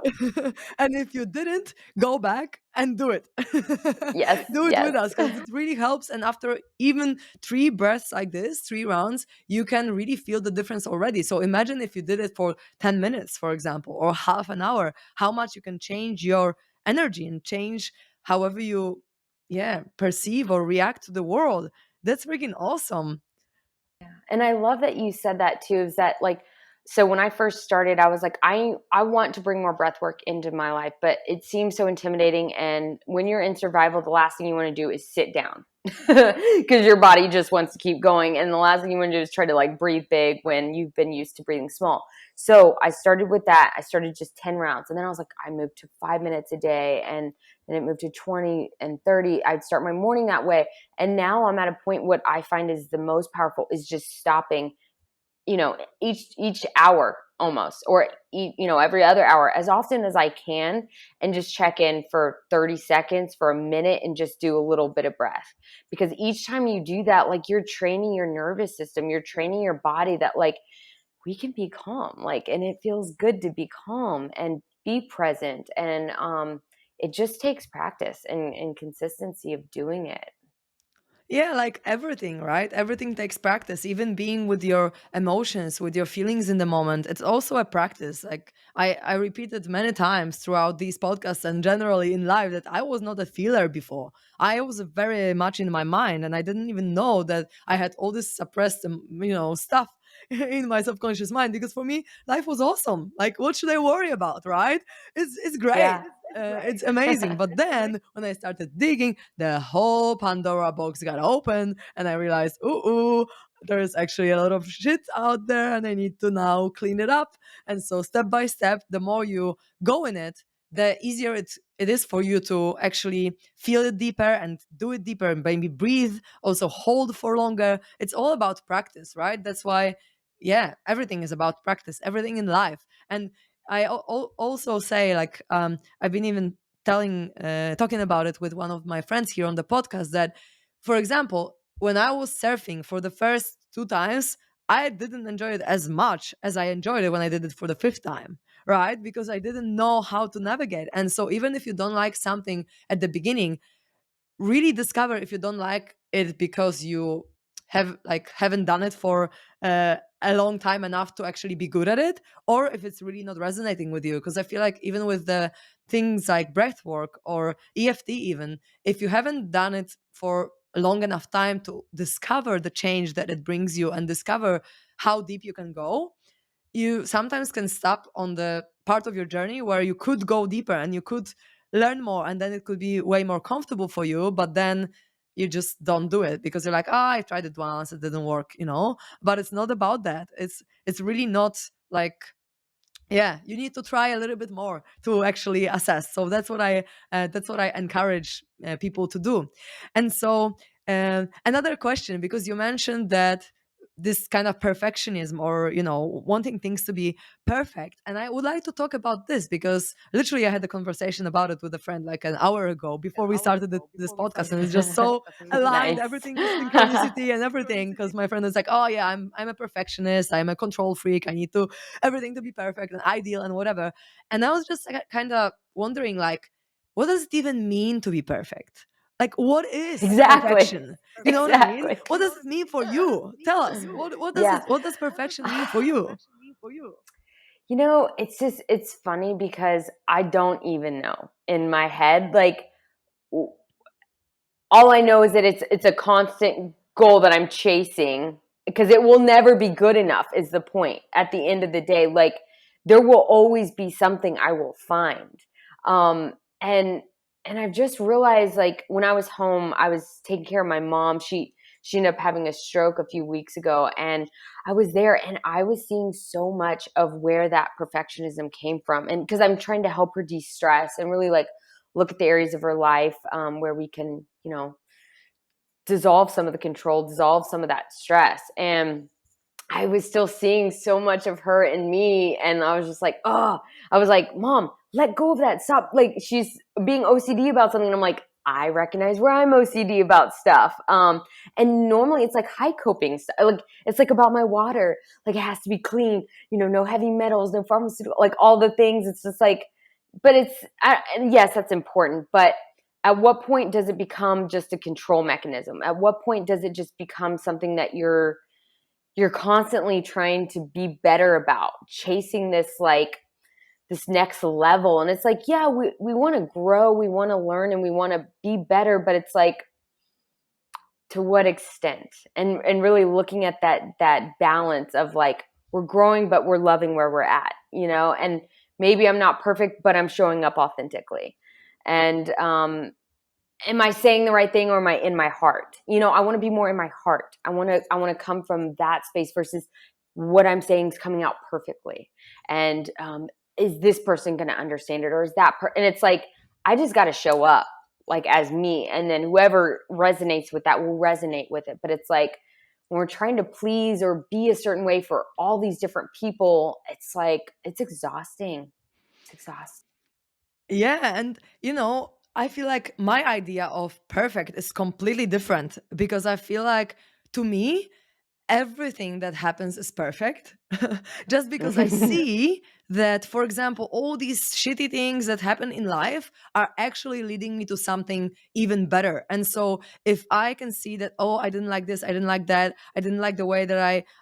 and if you didn't, go back and do it. Yes, Do it yes. with us because it really helps. And after even 3 breaths like this, 3 rounds, you can really feel the difference already. So imagine if you did it for 10 minutes, for example, or half an hour, how much you can change your energy and change however you, yeah, perceive or react to the world. That's freaking awesome. And I love that you said that too, is that like, so when I first started, I was like, I want to bring more breath work into my life, but it seems so intimidating. And when you're in survival, the last thing you want to do is sit down because your body just wants to keep going. And the last thing you want to do is try to like breathe big when you've been used to breathing small. So I started with that. I started just 10 rounds. And then I was like, I moved to 5 minutes a day. And then it moved to 20 and 30. I'd start my morning that way. And now I'm at a point, what I find is the most powerful is just stopping, each hour almost, or every other hour, as often as I can, and just check in for 30 seconds, for a minute, and just do a little bit of breath. Because each time you do that, like, you're training your nervous system, you're training your body that, like, we can be calm, like, and it feels good to be calm and be present. And it just takes practice and consistency of doing it. Yeah, like everything, right? Everything takes practice. Even being with your emotions, with your feelings in the moment, it's also a practice. Like I repeated many times throughout these podcasts and generally in life that I was not a feeler before. I was very much in my mind, and I didn't even know that I had all this suppressed, stuff in my subconscious mind. Because for me, life was awesome. Like, what should I worry about, right? It's great. Yeah. It's amazing. But then when I started digging, the whole Pandora box got open, and I realized, ooh, there's actually a lot of shit out there, and I need to now clean it up. And so, step by step, the more you go in it, the easier it is for you to actually feel it deeper and do it deeper, and maybe breathe, also hold for longer. It's all about practice, right? That's why, yeah, everything is about practice, everything in life. And also say, like, I've been even talking about it with one of my friends here on the podcast, that, for example, when I was surfing for the first 2 times, I didn't enjoy it as much as I enjoyed it when I did it for the fifth time, right? Because I didn't know how to navigate. And so, even if you don't like something at the beginning, really discover if you don't like it because you haven't done it for a long time enough to actually be good at it, or if it's really not resonating with you. Because I feel like even with the things like breathwork or EFT, even if you haven't done it for a long enough time to discover the change that it brings you and discover how deep you can go, you sometimes can stop on the part of your journey where you could go deeper and you could learn more, and then it could be way more comfortable for you. But then you just don't do it because you're like, I tried it once, it didn't work. But it's not about that. It's really not like, yeah, you need to try a little bit more to actually assess. So that's what I encourage people to do. And so, another question, because you mentioned that this kind of perfectionism, or wanting things to be perfect, and I would like to talk about this because literally I had a conversation about it with a friend like an hour ago before we started this podcast, and it's just so aligned. Nice. Everything is synchronicity and everything, because my friend is like, oh yeah, I'm a perfectionist, I'm a control freak, I need to everything to be perfect and ideal and whatever. And I was just kind of wondering, like, what does it even mean to be perfect? Like, what is Exactly. perfection? You know what I mean? Exactly. What does it mean for you? Tell us. Yeah. What does perfection mean for you? It's funny because I don't even know in my head. Like, all I know is that it's a constant goal that I'm chasing, because it will never be good enough is the point. At the end of the day, like, there will always be something I will find. Um and and I've just realized, like, when I was home, I was taking care of my mom. She ended up having a stroke a few weeks ago, and I was there, and I was seeing so much of where that perfectionism came from. And because I'm trying to help her de-stress and really, like, look at the areas of her life, where we can, dissolve some of the control, dissolve some of that stress. And I was still seeing so much of her in me. And I was just like, oh, I was like, Mom, let go of that. Stop. Like, she's being OCD about something. And I'm like, I recognize where I'm OCD about stuff. And normally it's like high coping stuff. Like, it's like about my water. Like, it has to be clean, no heavy metals, no pharmaceutical, like all the things. It's just like, but yes, that's important. But at what point does it become just a control mechanism? At what point does it just become something that you're constantly trying to be better about, chasing this next level? And it's like, yeah, we want to grow, we want to learn, and we want to be better, but it's like, to what extent? And really looking at that balance of like, we're growing but we're loving where we're at, and maybe I'm not perfect, but I'm showing up authentically. And am I saying the right thing, or am I in my heart? I want to be more in my heart. I want to come from that space versus what I'm saying is coming out perfectly. And is this person going to understand it, or is and it's like, I just got to show up like as me, and then whoever resonates with that will resonate with it. But it's like, when we're trying to please or be a certain way for all these different people, it's like, it's exhausting. It's exhausting. Yeah, and I feel like my idea of perfect is completely different because I feel like, to me, everything that happens is perfect. Just because I see that, for example, all these shitty things that happen in life are actually leading me to something even better. And so if I can see that, oh, I didn't like this, I didn't like that, I didn't like the way that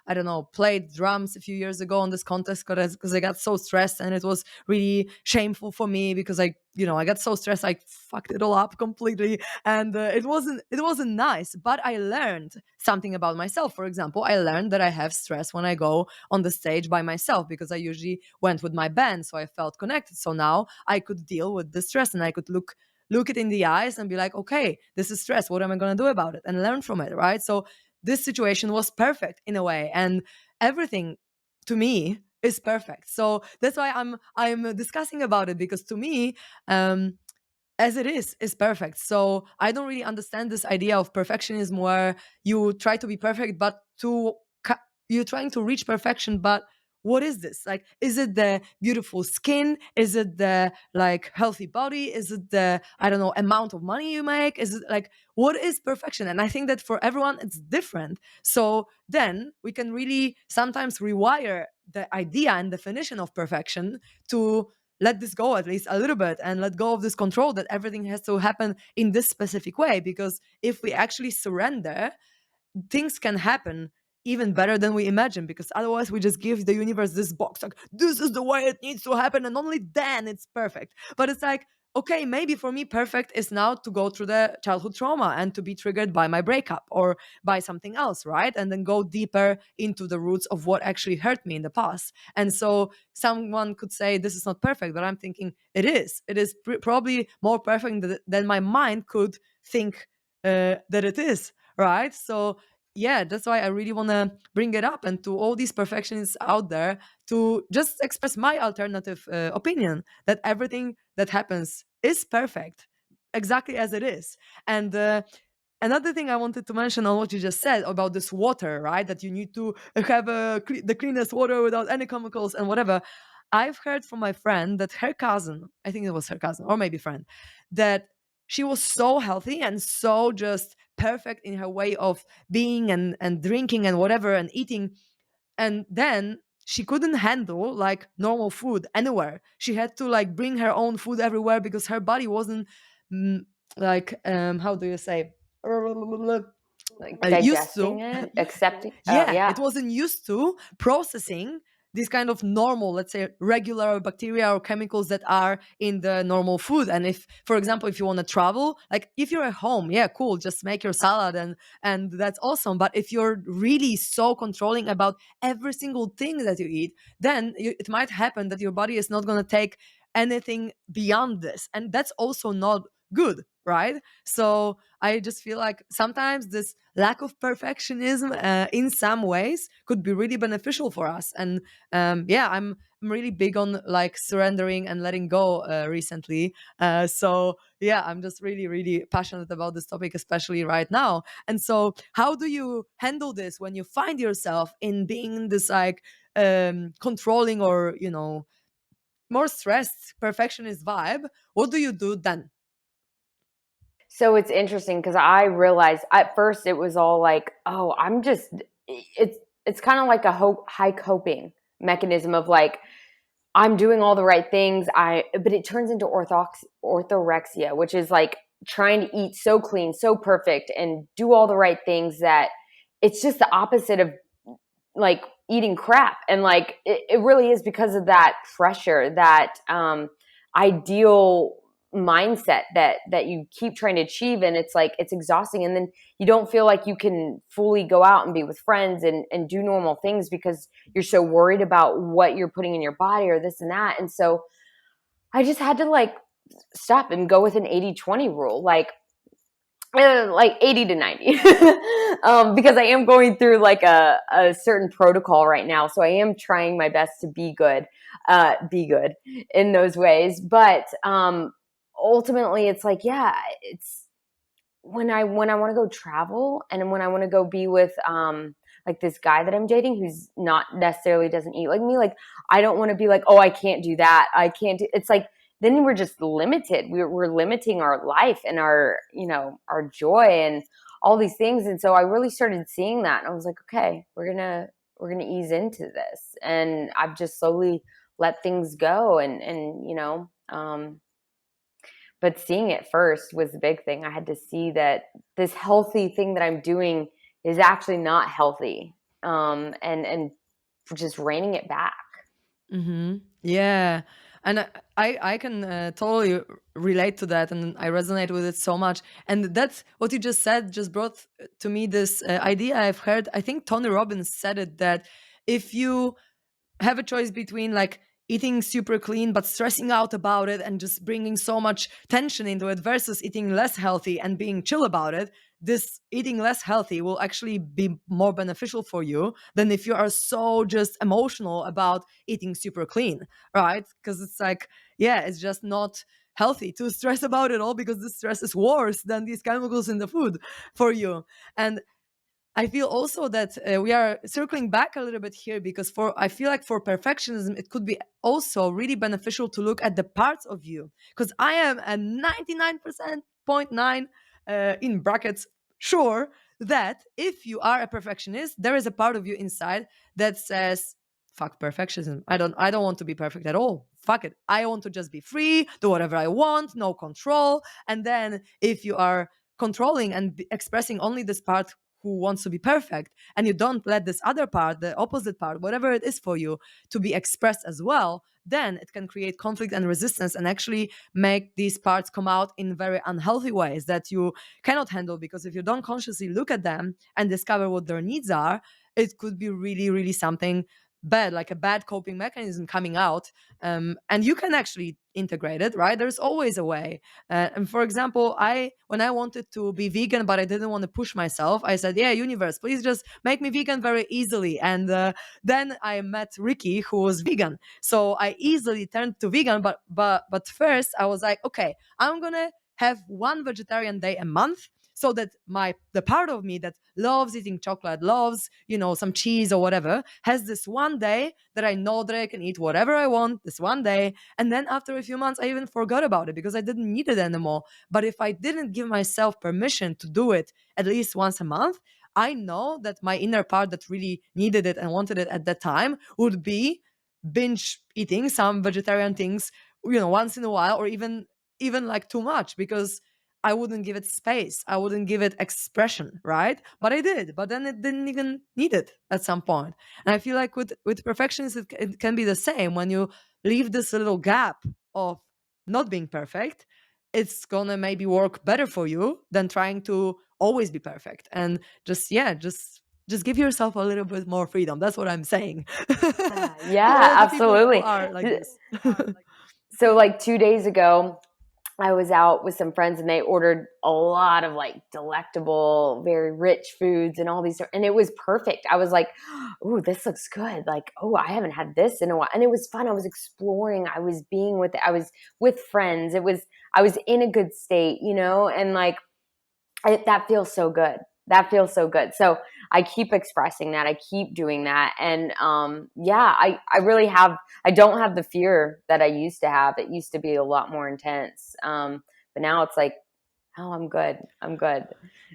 I don't know, played drums a few years ago on this contest because I got so stressed and it was really shameful for me because I got so stressed, I fucked it all up completely, and it wasn't nice. But I learned something about myself. For example, I learned that I have stress when I go on the stage by myself because I usually went with my band, so I felt connected. So now I could deal with the stress and I could look it in the eyes and be like, okay, this is stress. What am I going to do about it? And learn from it, right? So this situation was perfect in a way, and everything to me is perfect. So that's why I'm discussing about it, because to me, um, as it is perfect. So I don't really understand this idea of perfectionism where you try to be perfect, but you're trying to reach perfection. But what is this? Like, is it the beautiful skin? Is it the like healthy body? Is it the, I don't know, amount of money you make? Is it like, what is perfection? And I think that for everyone it's different. So then we can really sometimes rewire the idea and definition of perfection to let this go at least a little bit and let go of this control that everything has to happen in this specific way. Because if we actually surrender, things can happen even better than we imagine, because otherwise we just give the universe this box like, this is the way it needs to happen and only then it's perfect. But it's like, okay, maybe for me perfect is now to go through the childhood trauma and to be triggered by my breakup or by something else, right? And then go deeper into the roots of what actually hurt me in the past. And so someone could say this is not perfect, but I'm thinking it is probably more perfect than my mind could think that it is, right? So yeah, that's why I really want to bring it up, and to all these perfectionists out there, to just express my alternative opinion that everything that happens is perfect exactly as it is. And another thing I wanted to mention on what you just said about this water, right? That you need to have the cleanest water without any chemicals and whatever. I've heard from my friend that her cousin, I think it was her cousin or maybe friend, that she was so healthy and so just perfect in her way of being and drinking and whatever and eating. And then she couldn't handle like normal food anywhere. She had to like bring her own food everywhere because her body wasn't mm, like how do you say, Like used digesting to. it, accepting. Oh, Yeah, yeah. it wasn't used to processing these kind of normal, let's say, regular bacteria or chemicals that are in the normal food. And if, for example, if you want to travel, like if you're at home, yeah, cool, just make your salad and that's awesome. But if you're really so controlling about every single thing that you eat, then it might happen that your body is not going to take anything beyond this, and that's also not good, right? So I just feel like sometimes this lack of perfectionism in some ways could be really beneficial for us. And yeah, really big on like surrendering and letting go recently. So yeah, I'm just really, really passionate about this topic, especially right now. And so, how do you handle this when you find yourself in being this like controlling or more stressed perfectionist vibe? What do you do then? So it's interesting because I realized at first it was all like, oh, it's kind of like a high coping mechanism of like, I'm doing all the right things. But it turns into orthorexia, which is like trying to eat so clean, so perfect, and do all the right things that it's just the opposite of like eating crap. And like it really is because of that pressure, that ideal mindset that you keep trying to achieve, and it's like it's exhausting, and then you don't feel like you can fully go out and be with friends and do normal things because you're so worried about what you're putting in your body or this and that. And so I just had to like stop and go with an 80-20 rule, like 80 to 90 because I am going through like a certain protocol right now, so I am trying my best to be good in those ways. But ultimately it's like, yeah, it's when I want to go travel, and when I want to go be with like this guy that I'm dating who's not necessarily doesn't eat like me, like I don't want to be like, oh, I can't do that, I can't do, it's like then we're just limited. We're limiting our life and our, our joy and all these things. And so I really started seeing that, and I was like, okay, we're gonna ease into this, and I've just slowly let things go, and but seeing it first was the big thing. I had to see that this healthy thing that I'm doing is actually not healthy, and just reining it back. Mm-hmm. Yeah. And I can totally relate to that, and I resonate with it so much. And that's what you just said, just brought to me this idea I've heard. I think Tony Robbins said it, that if you have a choice between like eating super clean but stressing out about it and just bringing so much tension into it versus eating less healthy and being chill about it, this eating less healthy will actually be more beneficial for you than if you are so just emotional about eating super clean, right? Because it's like, yeah, it's just not healthy to stress about it all, because the stress is worse than these chemicals in the food for you. And I feel also that we are circling back a little bit here, because for I feel like for perfectionism, it could be also really beneficial to look at the parts of you. Because I am a 99.9 in brackets sure that if you are a perfectionist, there is a part of you inside that says, "Fuck perfectionism. I don't want to be perfect at all. Fuck it. I want to just be free, do whatever I want, no control." And then if you are controlling and expressing only this part who wants to be perfect, and you don't let this other part, the opposite part, whatever it is for you, to be expressed as well, then it can create conflict and resistance and actually make these parts come out in very unhealthy ways that you cannot handle. Because if you don't consciously look at them and discover what their needs are, it could be really, really something bad, like a bad coping mechanism coming out. And you can actually integrate it, right? There's always a way. And for example, when I wanted to be vegan, but I didn't want to push myself, I said, "Yeah, universe, please just make me vegan very easily." And then I met Ricky, who was vegan, so I easily turned to vegan. But first, I was like, okay, I'm gonna have one vegetarian day a month, so that the part of me that loves eating chocolate, loves some cheese or whatever, has this one day that I know that I can eat whatever I want this one day. And then after a few months, I even forgot about it because I didn't need it anymore. But if I didn't give myself permission to do it at least once a month, I know that my inner part that really needed it and wanted it at that time would be binge eating some vegetarian things, once in a while, or even like too much, because I wouldn't give it space. I wouldn't give it expression, right? But I did. But then it didn't even need it at some point. And I feel like with perfections, it can be the same. When you leave this little gap of not being perfect, it's gonna maybe work better for you than trying to always be perfect. And just give yourself a little bit more freedom. That's what I'm saying to Yeah, all the people who absolutely. are like this. So like 2 days ago, I was out with some friends and they ordered a lot of like delectable, very rich foods and all these, and it was perfect. I was like, "Ooh, this looks good." Like, "Oh, I haven't had this in a while." And it was fun. I was exploring. I was being with it. I was with friends. I was in a good state, and like, that feels so good. That feels so good. So I keep expressing that. I keep doing that. And yeah, I really I don't have the fear that I used to have. It used to be a lot more intense. But now it's like, oh, I'm good. I'm good.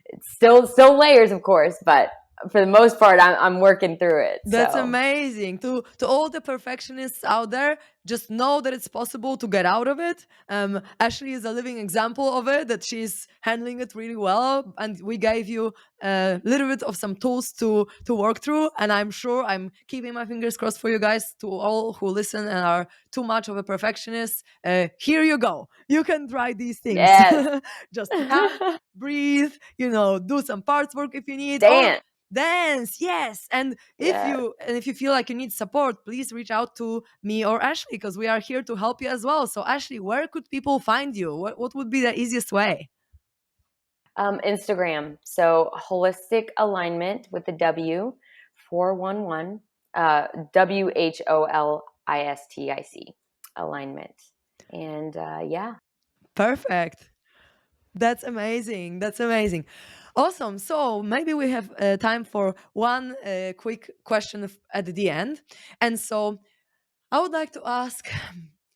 It's still layers, of course, but for the most part, I'm working through it. That's So amazing. To all the perfectionists out there, just know that it's possible to get out of it. Ashley is a living example of it, that she's handling it really well. And we gave you a little bit of some tools to work through. And I'm sure, I'm keeping my fingers crossed for you guys, to all who listen and are too much of a perfectionist. Here you go. You can try these things. yes, Just tap, breathe, do some parts work if you need, or dance. dance. Yes. And Yes. if you feel like you need support, please reach out to me or Ashley, because we are here to help you as well. So Ashley, where could people find you? What would be the easiest way? Instagram. So holistic alignment with the W 411 WHOLISTIC alignment. And yeah. Perfect. That's amazing. That's amazing. Awesome. So maybe we have time for one quick question at the end. And so I would like to ask,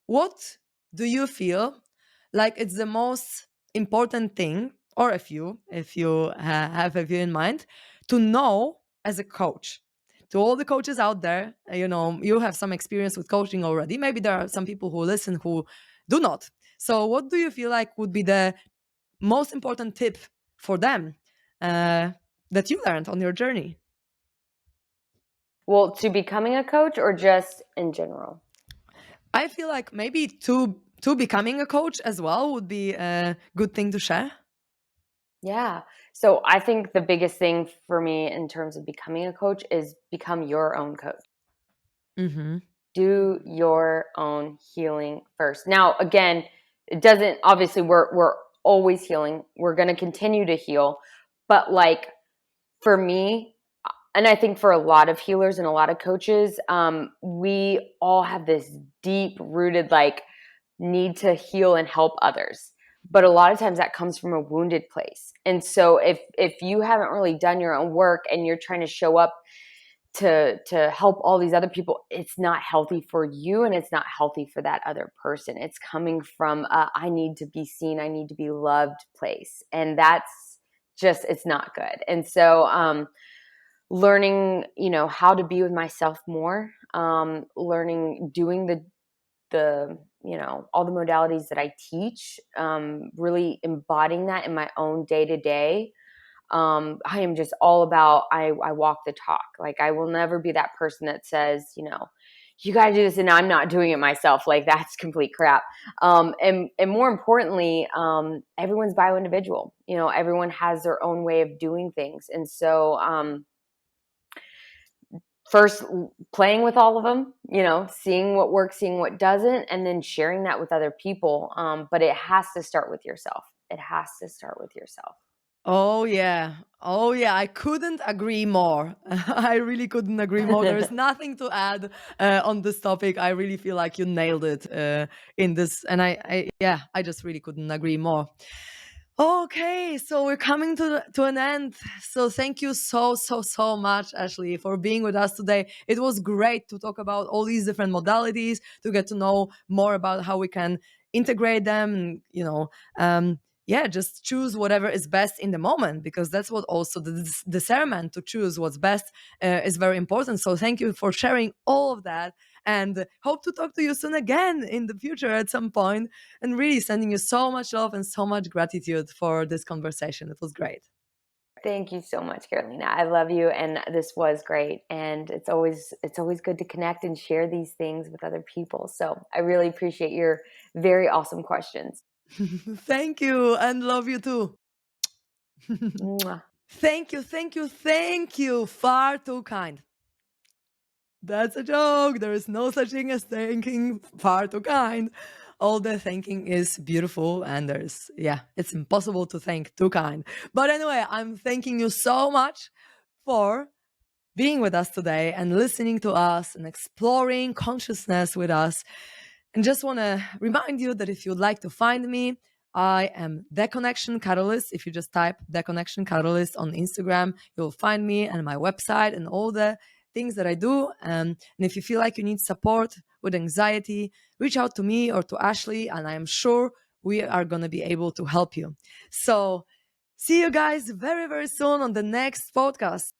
what do you feel like it's the most important thing, or if you have a few in mind, to know as a coach? To all the coaches out there, you have some experience with coaching already. Maybe there are some people who listen who do not. So, what do you feel like would be the most important tip for them uh, that you learned on your journey? Well, to becoming a coach or just in general? I feel like maybe to becoming a coach as well would be a good thing to share. Yeah. So I think the biggest thing for me in terms of becoming a coach is become your own coach. Mm-hmm. Do your own healing first. Now, again, it doesn't, obviously we're always healing. We're going to continue to heal. But like for me, and I think for a lot of healers and a lot of coaches, we all have this deep rooted like need to heal and help others. But a lot of times that comes from a wounded place. And so if you haven't really done your own work and you're trying to show up to help all these other people, it's not healthy for you and it's not healthy for that other person. It's coming from I need to be seen, I need to be loved place. And that's just, it's not good. And so learning, how to be with myself more, learning, doing the all the modalities that I teach, really embodying that in my own day to day. I am just all about, I walk the talk. Like I will never be that person that says, you got to do this and I'm not doing it myself. Like that's complete crap. And more importantly, everyone's bio individual. Everyone has their own way of doing things. And so, first playing with all of them, seeing what works, seeing what doesn't, and then sharing that with other people. But it has to start with yourself. It has to start with yourself. Oh yeah. Oh yeah. I couldn't agree more. I really couldn't agree more. There is nothing to add on this topic. I really feel like you nailed it in this, and I just really couldn't agree more. Okay, so we're coming to an end. So thank you so much, Ashley, for being with us today. It was great to talk about all these different modalities, to get to know more about how we can integrate them, and, yeah, just choose whatever is best in the moment, because that's what also the discernment to choose what's best is very important. So thank you for sharing all of that, and hope to talk to you soon again in the future at some point, and really sending you so much love and so much gratitude for this conversation. It was great. Thank you so much, Karolina. I love you, and this was great. And it's always good to connect and share these things with other people. So I really appreciate your very awesome questions. Thank you, and love you too. Mwah. Thank you, thank you, thank you. Far too kind. That's a joke. There is no such thing as thanking far too kind. all the thanking is beautiful, and it's impossible to thank too kind. But anyway, I'm thanking you so much for being with us today and listening to us and exploring consciousness with us. And just want to remind you that if you'd like to find me, I am The Connection Catalyst. If you just type The Connection Catalyst on Instagram, you'll find me and my website and all the things that I do. And if you feel like you need support with anxiety, reach out to me or to Ashley, and I am sure we are going to be able to help you. So see you guys very, very soon on the next podcast.